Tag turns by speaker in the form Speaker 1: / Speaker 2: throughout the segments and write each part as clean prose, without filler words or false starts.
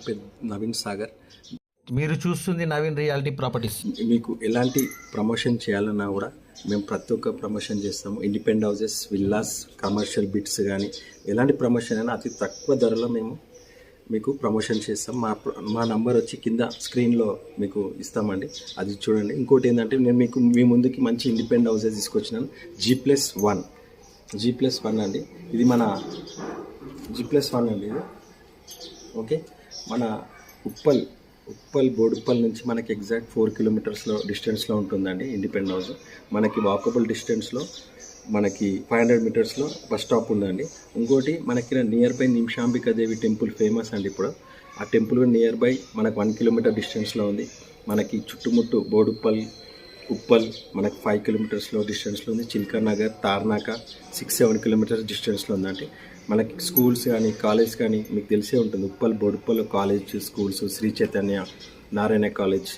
Speaker 1: పేరు నవీన్ సాగర్.
Speaker 2: మీరు చూస్తుంది నవీన్ రియాలిటీ ప్రాపర్టీస్.
Speaker 1: మీకు ఎలాంటి ప్రమోషన్ చేయాలన్నా కూడా మేము ప్రతి ఒక్క ప్రమోషన్ చేస్తాము. Independent houses, villas, commercial bits కానీ ఎలాంటి ప్రమోషన్ అయినా అతి తక్కువ ధరలో మేము మీకు ప్రమోషన్ చేస్తాం. మా నంబర్ వచ్చి కింద స్క్రీన్లో మీకు ఇస్తామండి, అది చూడండి. ఇంకోటి ఏంటంటే నేను మీకు మీ ముందుకి మంచి ఇండిపెండెంట్ హౌసెస్ తీసుకొచ్చినాను. G+1 అండి, ఇది మన G+1 అండి ఇది. ఓకే, మన ఉప్పల్ బోడుప్పల్ నుంచి మనకి ఎగ్జాక్ట్ 4 కిలోమీటర్స్లో డిస్టెన్స్లో ఉంటుందండి ఇండిపెండెంట్ హౌస్. మనకి వాకబుల్ డిస్టెన్స్లో మనకి 500 మీటర్స్లో బస్ స్టాప్ ఉందండి. ఇంకోటి మనకి నియర్ బై నిమిషాంబికాదేవి టెంపుల్ ఫేమస్ అండి. ఇప్పుడు ఆ టెంపుల్ నియర్ బై మనకు 1 కిలోమీటర్ డిస్టెన్స్లో ఉంది. మనకి చుట్టుముట్టు ఉప్పల్ మనకు 5 కిలోమీటర్స్లో డిస్టెన్స్లో ఉంది. చిల్కర్ నగర్, తార్నాక 6-7 కిలోమీటర్స్ డిస్టెన్స్లో ఉందండి. మనకి స్కూల్స్ కానీ కాలేజ్ కానీ మీకు తెలిసే ఉంటుంది. Boduppal college, schools, Sri Chaitanya, Narayana college,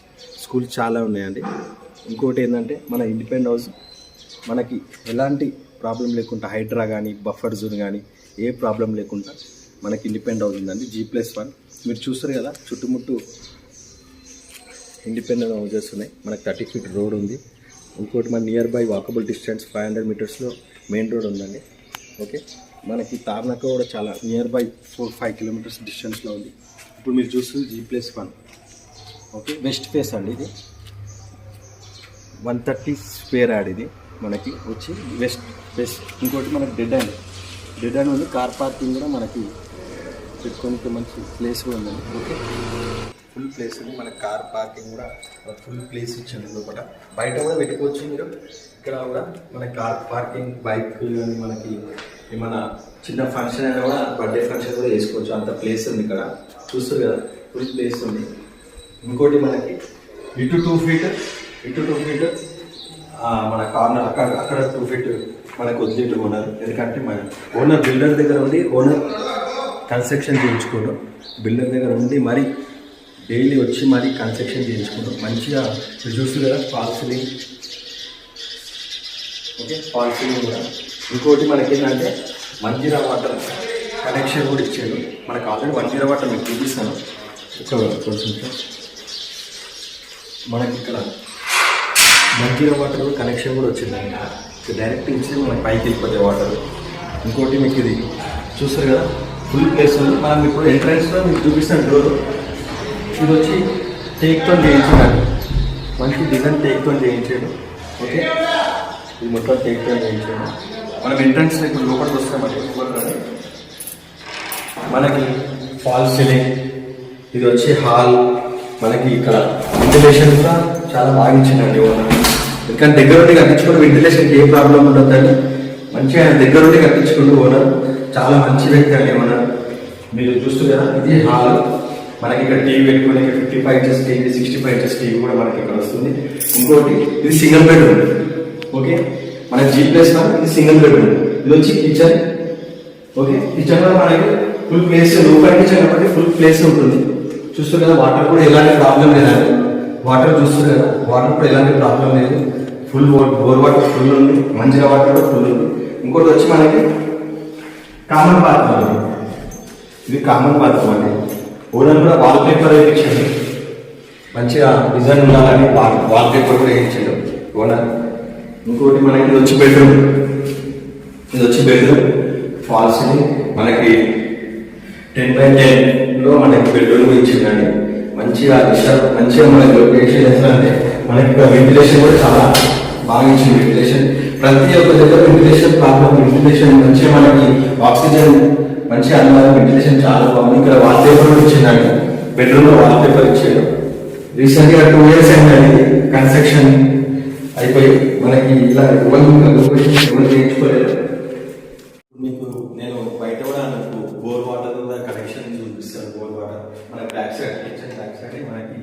Speaker 1: schools చాలా ఉన్నాయండి. ఇంకోటి ఏంటంటే మన ఇండిపెండెంట్ హౌస్ మనకి ఎలాంటి ప్రాబ్లం లేకుండా, హైడ్రా కానీ బఫర్ జోన్ కానీ ఏ ప్రాబ్లం లేకుండా మనకి ఇండిపెండెంట్ హౌస్ ఉందండి. G+1 మీరు చూస్తారు కదా, చుట్టుముట్టు ఇండిపెండెంట్ హౌసెస్ ఉన్నాయి. మనకు 30 ఫీట్ రోడ్ ఉంది. ఇంకోటి మన నియర్ బై వాకబుల్ డిస్టెన్స్ 500 మీటర్స్లో మెయిన్ రోడ్ ఉందండి. ఓకే, మనకి తార్నాక కూడా చాలా నియర్ బై 4-5 కిలోమీటర్స్ డిస్టెన్స్లో ఉంది. ఇప్పుడు మీరు చూస్తుంది G+1. ఓకే, వెస్ట్ ఫేస్ అండి ఇది, 130 స్క్వేర్ యార్డ్ ఇది మనకి వచ్చి వెస్ట్ ఫేస్. ఇంకోటి మనకి డెడ్ అండ్ ఉంది. కార్ పార్కింగ్ కూడా మనకి పెట్టుకోనికి మంచి ప్లేస్ కూడా ఉందండి. ఓకే, ఫుల్ ప్లేస్ ఉంది. మన కార్ పార్కింగ్ కూడా ఫుల్ ప్లేస్ ఇచ్చింది. లోపల బయట కూడా పెట్టుకోవచ్చు మీరు. ఇక్కడ కూడా మన కార్ పార్కింగ్, బైక్ కానీ మనకి ఏమైనా చిన్న ఫంక్షన్ అయినా కూడా, బర్త్డే ఫంక్షన్ కూడా చేసుకోవచ్చు. అంత ప్లేస్ ఉంది ఇక్కడ, చూస్తారు కదా, ఫుల్ ప్లేస్ ఉంది. ఇంకోటి మనకి ఇటు 2 ఫీట్ మన కార్నర్ అక్కడ 2 ఫీట్ మనకు వదిలేటు ఓనర్. ఎందుకంటే మన ఓనర్ బిల్డర్ దగ్గర ఉండి, ఓనర్ కన్స్ట్రక్షన్ చేయించుకోవడం, బిల్డర్ దగ్గర ఉండి మరి డైలీ వచ్చి మరి కన్స్ట్రక్షన్ చేయించుకోవడం. మంచిగా చూస్తుంది కదా, fall ceiling. Okay, fall ceiling కూడా. ఇంకోటి మనకి ఏంటంటే మంజీరా వాటర్ కనెక్షన్ కూడా ఇచ్చాడు. మనకు ఆల్రెడీ మంజీరా వాటర్ మీకు చూపిస్తాను. కొంచెం మనకి ఇక్కడ మంజీరా వాటర్ కనెక్షన్ కూడా వచ్చిందండి. డైరెక్ట్ ఇచ్చి మనకి పైకి వెళ్ళిపోతాయి వాటర్. ఇంకోటి మీకు ఇది చూస్తారు కదా, ఫుల్ ప్లేస్ ఉంది. మనం ఇప్పుడు ఎంట్రన్స్లో మీకు చూపిస్తాను డోర్. ఇది వచ్చి టేక్తో చేయించాడు, మంచి డిజైన్ టేక్తో చేయించాడు. ఓకే, ఇది మొత్తం టేక్తో చేయించాడు. మనం ఎంట్రన్స్లో ఇప్పుడు లోపలికి వస్తామండి. మనకి ఫాల్ సీలింగ్, ఇది వచ్చి హాల్. మనకి ఇక్కడ వెంటిలేషన్ కూడా చాలా బాగా ఇచ్చిందండి ఓనర్. ఎందుకంటే దగ్గర ఉండి కట్టించుకుంటూ వెంటిలేషన్కి ఏ ప్రాబ్లం ఉండొద్దండి. మంచిగా దగ్గర ఉండి కట్టించుకుంటూ ఓనర్ చాలా మంచి వ్యక్తి అండి ఓనర్. మీరు చూస్తారు కదా, ఇది హాల్. మనకి ఇక్కడ టీవీ పెట్టుకుని 55 ఇంచెస్ టీవీ, 65 ఇంచెస్ టీవీ కూడా మనకి ఇక్కడ వస్తుంది. ఇంకోటి ఇది సింగిల్ బెడ్రూమ్. ఓకే, మన G+1 ఇది సింగిల్ బెడ్రూమ్. ఇది వచ్చి కిచెన్. ఓకే, కిచెన్ లో మనకి ఫుల్ ప్లేస్, లోపల కిచెన్ కాబట్టి ఫుల్ ప్లేస్ ఉంటుంది. చూస్తారు కదా, వాటర్ కూడా ఎలాంటి ప్రాబ్లం లేదండి. వాటర్ చూస్తారు కదా, వాటర్ కూడా ఎలాంటి ప్రాబ్లం లేదు. ఫుల్ బోర్ వాటర్ ఫుల్ ఉంది, మంచిగా వాటర్ కూడా ఫుల్ ఉంది. ఇంకోటి వచ్చి మనకి కామన్ బాత్రూమ్ అండి. ఇది కామన్ బాత్రూమ్ అండి. ఓనర్ కూడా వాల్ పేపర్ వేయించాడు, మంచిగా డిజైన్ ఉండాలని వాల్ పేపర్ కూడా వేయించాడు ఓనర్. ఇంకోటి మనకి ఇది వచ్చి బెడ్రూమ్, ఫాల్ సీలింగ్. మనకి 10x10లో మనకి బెడ్రూమ్ ఇచ్చిందండి. మంచిగా మనకి లొకేషన్ అంటే మనకి వెంటిలేషన్ కూడా చాలా బాగా ఇచ్చింది. వెంటిలేషన్ ప్రతి ఒక్క దగ్గర వెంటిలేషన్ ప్రాబ్లం, వెంటిలేషన్ మంచిగా మనకి ఆక్సిజన్ మంచిగా అన్నమాట. వెంటిలేషన్ చాలా బాగుంది. ఇక్కడ వాల్ పేపర్ కూడా ఇచ్చిందండి, బెడ్రూమ్లో వాల్ పేపర్ ఇచ్చాడు. రీసెంట్గా 2 years అయిందండి కన్స్ట్రక్షన్ అయిపోయి. మనకి ఇలా ఎవరు చేయించుకోలేదు. మీకు నేను బయట కూడా నాకు బోర్ వాటర్ కూడా కనెక్షన్ చూపిస్తాను. బోర్ వాటర్ మనకి back side, kitchen back side మనకి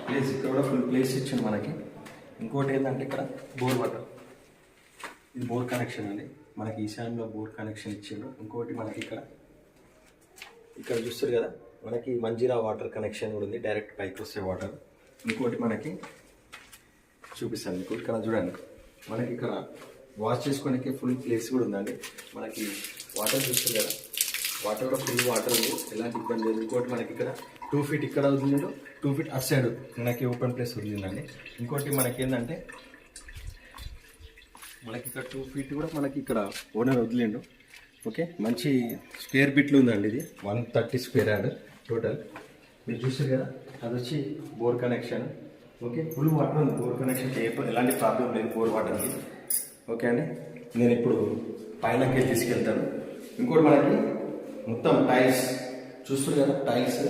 Speaker 1: ప్లేస్, ఇక్కడ కూడా ఫుల్ ప్లేస్ ఇచ్చింది మనకి. ఇంకోటి ఏంటంటే ఇక్కడ బోర్ వాటర్, ఇది బోర్ కనెక్షన్ అండి. మనకి ఈశాన్యంలో బోర్ కనెక్షన్ ఇచ్చిండు. ఇంకోటి మనకి ఇక్కడ చూస్తారు కదా, మనకి మంజీరా వాటర్ కనెక్షన్ కూడా ఉంది, డైరెక్ట్ పైకి వస్తే వాటర్. ఇంకోటి మనకి చూపిస్తాను మీకు, ఇక్కడ చూడండి, మనకి ఇక్కడ వాష్ చేసుకోవడానికి ఫుల్ ప్లేస్ కూడా ఉందండి. మనకి వాటర్ చూస్తారు కదా, వాటర్ కూడా ఫుల్ వాటర్ ఉంది, ఎలాంటి ఇబ్బంది లేదు. ఇంకోటి మనకి ఇక్కడ 2 feet ఇక్కడ వదిలిండు, 2 feet అటు సైడ్ మనకి ఓపెన్ ప్లేస్ వదిలిందండి. ఇంకోటి మనకి ఏంటంటే మనకి ఇక్కడ 2 feet కూడా మనకి ఇక్కడ ఓనర్ వదిలిండు. ఓకే, మంచి స్క్వేర్ బిట్లు ఉందండి. ఇది 130 స్క్వేర్ యార్డ్ టోటల్. మీరు చూస్తారు కదా, అది వచ్చి bore connection. Okay, full water ఉంది. బోర్ కనెక్షన్కి ఎలాంటి ప్రాబ్లం లేదు బోర్ వాటర్కి. ఓకే అండి, నేను ఇప్పుడు పైనకి తీసుకెళ్తాను. ఇంకోటి మనకి మొత్తం టైల్స్ చూస్తారు కదా, టైల్స్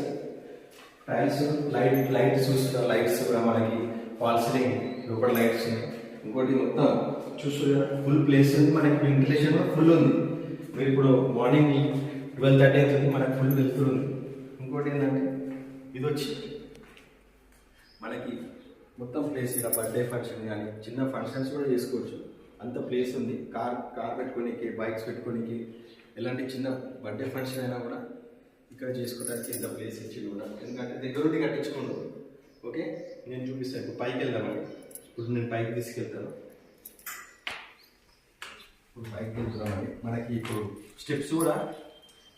Speaker 1: లైట్ చూస్తున్నారు. లైట్స్ కూడా మనకి ఫాల్ సీలింగ్ లోపల లైట్స్ ఉన్నాయి. ఇంకోటి మొత్తం చూస్తారు కదా, ఫుల్ ప్లేస్ ఉంది. మనకి వెంటిలేషన్ కూడా ఫుల్ ఉంది. మీరు ఇప్పుడు మార్నింగ్ 12:30 అవుతుంది, మనకి ఫుల్ వెళ్తుంది. ఇంకోటి ఏంటంటే ఇది వచ్చి మనకి మొత్తం ప్లేస్ ఇక్కడ బర్త్డే ఫంక్షన్ కానీ చిన్న ఫంక్షన్స్ కూడా చేసుకోవచ్చు, అంత ప్లేస్ ఉంది. కార్ పెట్టుకోనికి, బైక్స్ పెట్టుకోనికి, ఎలాంటి చిన్న బర్త్డే ఫంక్షన్ అయినా కూడా ఇక్కడ చేసుకోవడానికి ఇంత ప్లేస్ ఇచ్చి కూడా, ఎందుకంటే దగ్గరుండి కట్టించుకోండు. ఓకే, నేను చూపిస్తాను. ఇప్పుడు పైకి వెళ్దామండి. ఇప్పుడు నేను పైకి తీసుకెళ్తాను. ఇప్పుడు పైకి వెళ్తున్నామండి. మనకి ఇప్పుడు స్టెప్స్ కూడా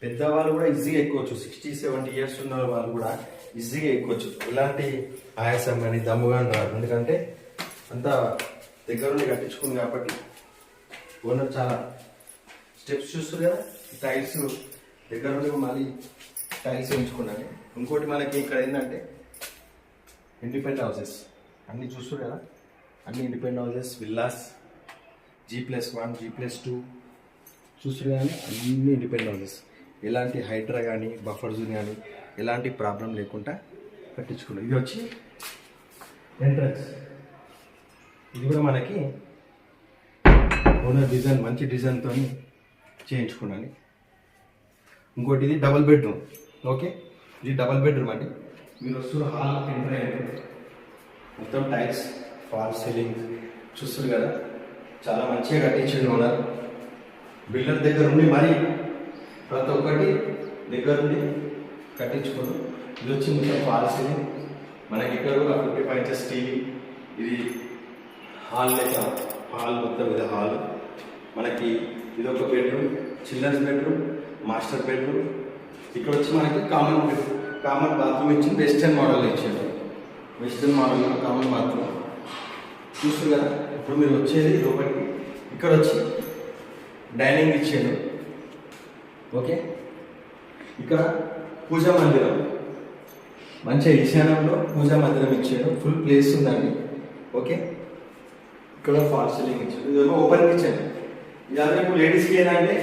Speaker 1: పెద్దవాళ్ళు కూడా ఈజీగా ఎక్కోవచ్చు. 60-70 ఇయర్స్ ఉన్న వాళ్ళు కూడా ఈజీగా ఎక్కోవచ్చు. ఎలాంటి ఆయాసం కానీ దమ్ము కానీ రాదు, ఎందుకంటే అంత దగ్గరుండి కట్టించుకుంది కాబట్టి. ఓనర్ చాలా స్టెప్స్ చూస్తారు కదా, టైల్స్ దగ్గరుండి మళ్ళీ టైల్స్ వేయించుకున్నాను. ఇంకోటి మనకి ఇక్కడ ఏంటంటే ఇండిపెండెంట్ హౌసెస్ అన్నీ చూస్తారు కదా, అన్ని independent houses, villas, G+1, G+2 చూస్తారు కానీ అన్ని ఇండిపెండెంట్ హౌసెస్. ఎలాంటి హైడ్రా కానీ బఫర్ జోన్ కానీ ఎలాంటి ప్రాబ్లం లేకుండా కట్టించుకున్నాం. ఇది వచ్చి ఎంట్రన్స్. ఇది కూడా మనకి ఓనర్ డిజైన్, మంచి డిజైన్తో చేయించుకున్నాను. ఇంకోటి ఇది డబుల్ బెడ్రూమ్. ఓకే, ఇది డబుల్ బెడ్రూమ్ అండి. మీరు వస్తున్న హాల్ ఎంటర్ అయ్యారు, మొత్తం టైల్స్, ఫాల్ సీలింగ్ చూస్తారు కదా, చాలా మంచిగా కట్టించింది ఓనర్. బిల్డర్ దగ్గర ఉండి మరి ప్రతి ఒక్కటి దగ్గర ఉండి కట్టించుకోండి. ఇది వచ్చి మొత్తం ఫాల్ సీలింగ్. మనకి ఇక్కడ కూడా 55 inches టీవీ. ఇది హాల్ లెక్క, హాల్ మొత్తం ఇది హాల్. మనకి ఇది ఒక bedroom, children's bedroom, master bedroom. ఇక్కడ వచ్చి మనకి కామన్ బాత్రూమ్ ఇచ్చి వెస్టర్న్ మోడల్ ఇచ్చాడు. వెస్టర్న్ మోడల్ కామన్ బాత్రూమ్ చూస్తారు కదా. ఇప్పుడు మీరు వచ్చేది లోపలికి, ఇక్కడ వచ్చి డైనింగ్ ఇచ్చాడు. ఓకే, ఇక్కడ పూజా మందిరం, మంచిగా ఈశాన్యంలో పూజా మందిరం ఇచ్చాడు. ఫుల్ ప్లేస్ ఉందండి. ఓకే, ఇక్కడ ఫాల్ సీలింగ్ ఇచ్చాడు. ఇది ఓపెన్ కిచెన్. ఇదంతా ఇప్పుడు లేడీస్కి ఏంటంటే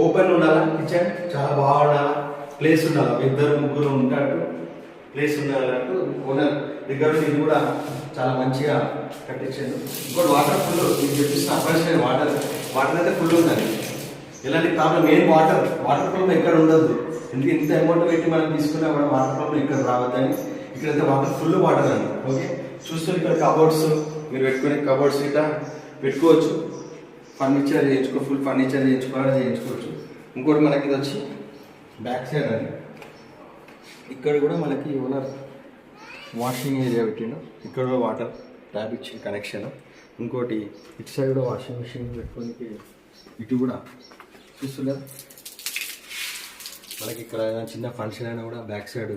Speaker 1: ఓపెన్ ఉండాలా, కిచెన్ చాలా బాగా ఉండాలా, ప్లేస్ ఉండాలి. 2-3 ఉన్నట్టు ప్లేస్ ఉండాలంటూ ఓనర్ దగ్గర ఇది కూడా చాలా మంచిగా కట్టించాడు. ఇంకోటి వాటర్ ఫుల్, మీకు చెప్పిస్తున్న అడ్వాన్స్ వాటర్ అయితే ఫుల్ ఉందండి. ఎలాంటి ప్రాబ్లం మెయిన్ వాటర్ ప్రాబ్లం ఎక్కడ ఉండదు. ఎందుకు ఇంత అమౌంట్ పెట్టి మనం తీసుకున్నా కూడా వాటర్ ప్రాబ్లం ఎక్కడ రావద్దని ఇక్కడైతే వాటర్ ఫుల్ వాటర్ అండి. ఓకే, చూస్తే ఇక్కడ కబోర్డ్స్ మీరు పెట్టుకునే కబోర్డ్స్ ఇట్లా పెట్టుకోవచ్చు. ఫర్నిచర్ ఫుల్ ఫర్నిచర్ చేయించుకోవచ్చు. ఇంకోటి మనకి ఇది వచ్చి బ్యాక్ సైడ్ అండి. ఇక్కడ కూడా మనకి ఓనర్ వాషింగ్ ఏరియా పెట్టిండు. ఇక్కడ కూడా వాటర్ ట్యాప్ ఇచ్చిన కనెక్షన్. ఇంకోటి ఇటు సైడ్ కూడా వాషింగ్ మిషన్ పెట్టుకోనికి, ఇటు కూడా చూస్తున్నారు. మనకి ఇక్కడ చిన్న ఫంక్షన్ అయినా కూడా బ్యాక్ సైడ్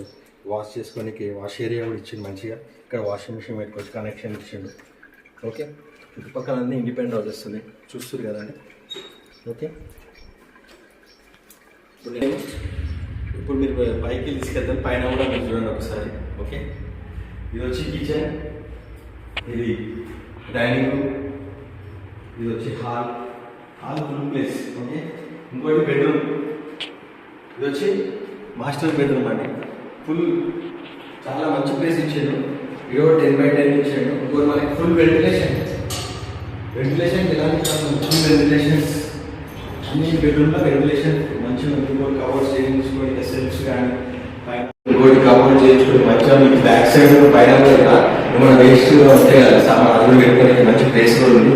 Speaker 1: వాష్ చేసుకోనికి వాష్ ఏరియా కూడా ఇచ్చిండు మంచిగా. ఇక్కడ వాషింగ్ మిషన్ పెట్టుకోవచ్చు, కనెక్షన్ ఇచ్చిండు. ఓకే, చుట్టుపక్కల అన్నీ ఇండిపెండెంట్ హౌసెస్ ఉన్నాయి చూస్తారు కదండి. ఓకే, ఇప్పుడు మీరు పైకి తీసుకెళ్తాను, పైన కూడా మీరు చూడండి ఒకసారి. ఓకే, ఇది వచ్చి కిచెన్, ఇది డైనింగ్ రూమ్, ఇది వచ్చి హాల్ ఫుల్ ప్లేస్. ఓకే, ఇంకోటి బెడ్రూమ్, ఇది వచ్చి మాస్టర్ బెడ్రూమ్ అండి. ఫుల్ చాలా మంచి ప్లేస్ ఇచ్చాడు. ఇదో 10x10 ఇచ్చాడు. ఇంకోటి మనకి ఫుల్ వెంటిలేషన్ ఎలాంటి ఫుల్ వెంటిలేషన్స్ అన్ని బెడ్రూమ్లో వెంటిలేషన్ మంచిగా. ఇంకోటి కవర్స్ చేయించుకోండి, సెల్ఫ్స్ కానీ ఇంకోటి కవర్ చేయించుకోండి మంచిగా. మీకు బ్యాక్ సైడ్ పైన కూడా ఏమైనా వేస్ట్గా ఉంటాయి కదా సామాన్, అది పెట్టుకోవడానికి మంచి ప్లేస్ కూడా ఉంది.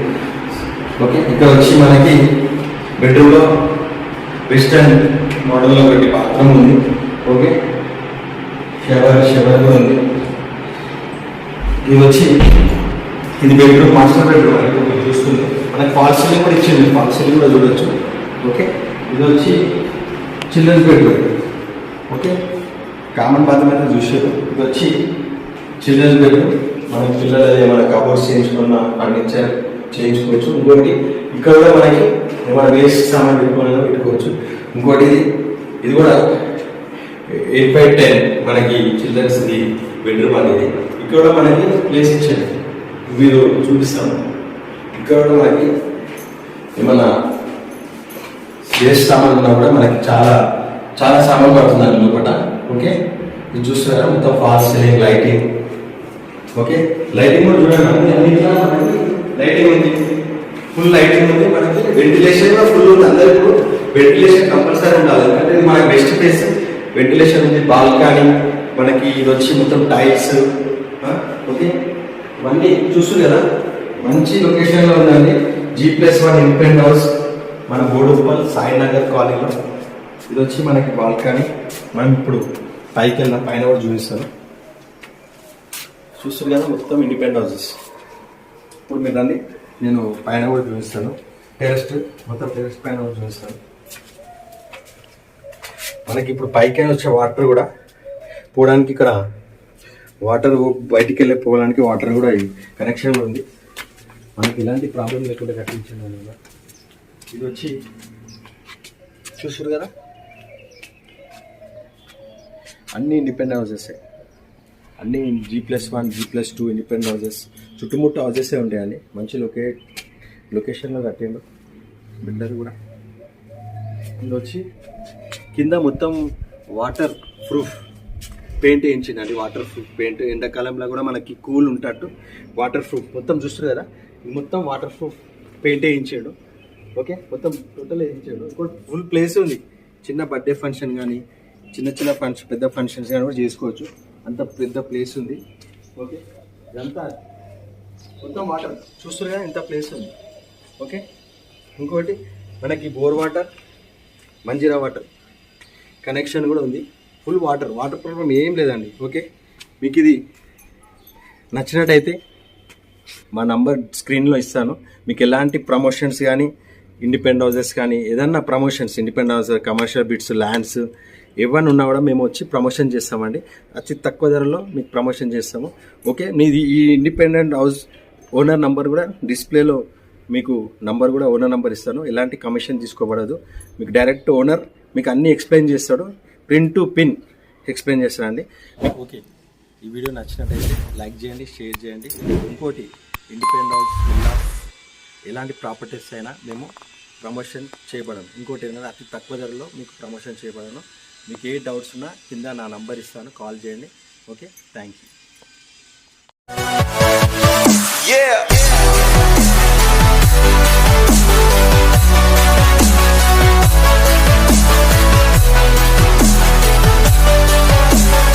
Speaker 1: ఓకే, ఇక్కడ వచ్చి మనకి బెడ్రూమ్లో వెస్టర్న్ మోడల్లో ఒకటి బాత్రూమ్ ఉంది. ఓకే, షవర్ కూడా ఉంది. ఇది వచ్చి ఇది బెడ్రూమ్, మాస్టర్ బెడ్రూమ్ అని మీరు చూస్తుంది. మనకి ఫాల్ సీలింగ్ కూడా ఇచ్చింది, ఫాల్ సీలింగ్ కూడా చూడొచ్చు. ఓకే, ఇది వచ్చి children's bedroom. Okay, common bathroom అయితే చూసారు. ఇది వచ్చి చిల్డ్రన్స్ బెడ్రూమ్. మన పిల్లలు ఏమైనా కబోర్డ్స్ చేయించుకున్న ఫర్నిచర్ చేయించుకోవచ్చు. ఇంకోటి ఇక్కడ కూడా మనకి ఏమైనా వేస్ట్ సామాన్ పెట్టుకోవచ్చు. ఇంకోటి ఇది కూడా 8x10 మనకి చిల్డ్రన్స్ బెడ్రూమ్ అనేది. ఇక్కడ కూడా మనకి ప్లేస్ ఇచ్చాడు, మీరు చూపిస్తాను. ఇక్కడ కూడా మనకి ఏమన్నా వేస్ట్ సామాన్ ఉన్నా కూడా మనకి చాలా చాలా సామాన్ పడుతుంది లోపల. ఓకే, ఇది చూస్తున్నారా మొత్తం fast ceiling lighting. Okay, lighting కూడా చూడండి, అన్నింటిలో మనకి లైటింగ్ ఉంది, ఫుల్ లైటింగ్ ఉంది. మనకి వెంటిలేషన్ కూడా ఫుల్ ఉంది. అందరికీ వెంటిలేషన్ కంపల్సరీ ఉండాలి, ఎందుకంటే ఇది మనకి బెస్ట్ ప్లేస్. వెంటిలేషన్ ఉంది, బాల్కనీ మనకి. ఇది వచ్చి మొత్తం టైల్స్. ఓకే, ఇవన్నీ చూస్తుంది కదా, మంచి లొకేషన్లో ఉందండి. G+1 ఇండిపెండెంట్ హౌస్ మన బోడుప్పల్ సాయినగర్ కాలనీలో. ఇది వచ్చి మనకి బాల్కనీ. మనం ఇప్పుడు పైకి వెళ్దాం, పైన కూడా చూపిస్తాను. చూస్తారు కదా మొత్తం ఇండిపెండెంట్ హౌసెస్. ఇప్పుడు మీరు రండి, నేను పైన కూడా చూపిస్తాను. టెరెస్ట్ మొత్తం టెరెస్ట్ పైన కూడా చూపిస్తాను. మనకి ఇప్పుడు పైకి వచ్చే వాటర్ కూడా పోవడానికి ఇక్కడ వాటర్ బయటికి వెళ్ళే పోవడానికి వాటర్ కూడా కనెక్షన్ ఉంది. మనకి ఇలాంటి ప్రాబ్లం లేకుండా కట్టించాను. ఇది వచ్చి చూసారు కదా, అన్ని ఇండిపెండెంట్ హౌసెస్, అన్ని G+1 G+2 ఇండిపెండెంట్ హౌసెస్. చుట్టుముట్టు హౌసెసే ఉంటాయండి. మంచి లొకేషన్లో కట్టిండు బిల్డర్ కూడా. ఇది వచ్చి కింద మొత్తం వాటర్ ప్రూఫ్ పెయింట్ వేయించిందండి. వాటర్ ప్రూఫ్ పెయింట్, ఎండాకాలంలో కూడా మనకి కూల్ ఉంటట్టు వాటర్ ప్రూఫ్ మొత్తం చూస్తారు కదా. ఇది మొత్తం వాటర్ ప్రూఫ్ పెయింట్ వేయించాడు. ఓకే, మొత్తం టోటల్ వేయించాడు. ఇంకోటి ఫుల్ ప్లేస్ ఉంది. చిన్న బర్త్డే ఫంక్షన్ కానీ చిన్న ఫంక్షన్, పెద్ద ఫంక్షన్స్ కానీ కూడా చేసుకోవచ్చు. అంత పెద్ద ప్లేస్ ఉంది. ఓకే, ఇదంతా మొత్తం వాటర్ చూస్తారు కదా, ఇంత ప్లేస్ ఉంది. ఓకే, ఇంకోటి మనకి bore water, Manjira water connection కూడా ఉంది. ఫుల్ వాటర్ ప్రాబ్లం ఏం లేదండి. ఓకే, మీకు ఇది నచ్చినట్టయితే మా నంబర్ స్క్రీన్లో ఇస్తాను. మీకు ఎలాంటి ప్రమోషన్స్ కానీ, ఇండిపెండెంట్ హౌసెస్ కానీ, ఏదన్నా promotions, independent houses, commercial bits, lands ఏవన్నీ ఉన్నా కూడా మేము వచ్చి ప్రమోషన్ చేస్తామండి. అతి తక్కువ ధరలో మీకు ప్రమోషన్ చేస్తాము. ఓకే, మీది ఈ ఇండిపెండెంట్ హౌస్ ఓనర్ నంబర్ కూడా డిస్ప్లేలో మీకు నంబర్ కూడా ఓనర్ నంబర్ ఇస్తాను. ఎలాంటి కమిషన్ తీసుకోబడదు. మీకు డైరెక్ట్ ఓనర్ మీకు అన్నీ ఎక్స్ప్లెయిన్ చేస్తాడు. పిన్ టు పిన్ ఎక్స్ప్లెయిన్ చేస్తానండి. ఓకే, ఈ వీడియో నచ్చినట్టయితే లైక్ చేయండి, షేర్ చేయండి. ఇంకోటి ఇండిపెండెంట్ హౌస్, విల్లాస్, ఎలాంటి ప్రాపర్టీస్ అయినా మేము ప్రమోషన్ చేయబడను. ఇంకోటి ఏంటంటే అతి తక్కువ ధరలో మీకు ప్రమోషన్ చేయబడను. మీకు ఏ డౌట్స్ ఉన్నా కింద నా నంబర్ ఇస్తాను, కాల్ చేయండి. Okay, thank you.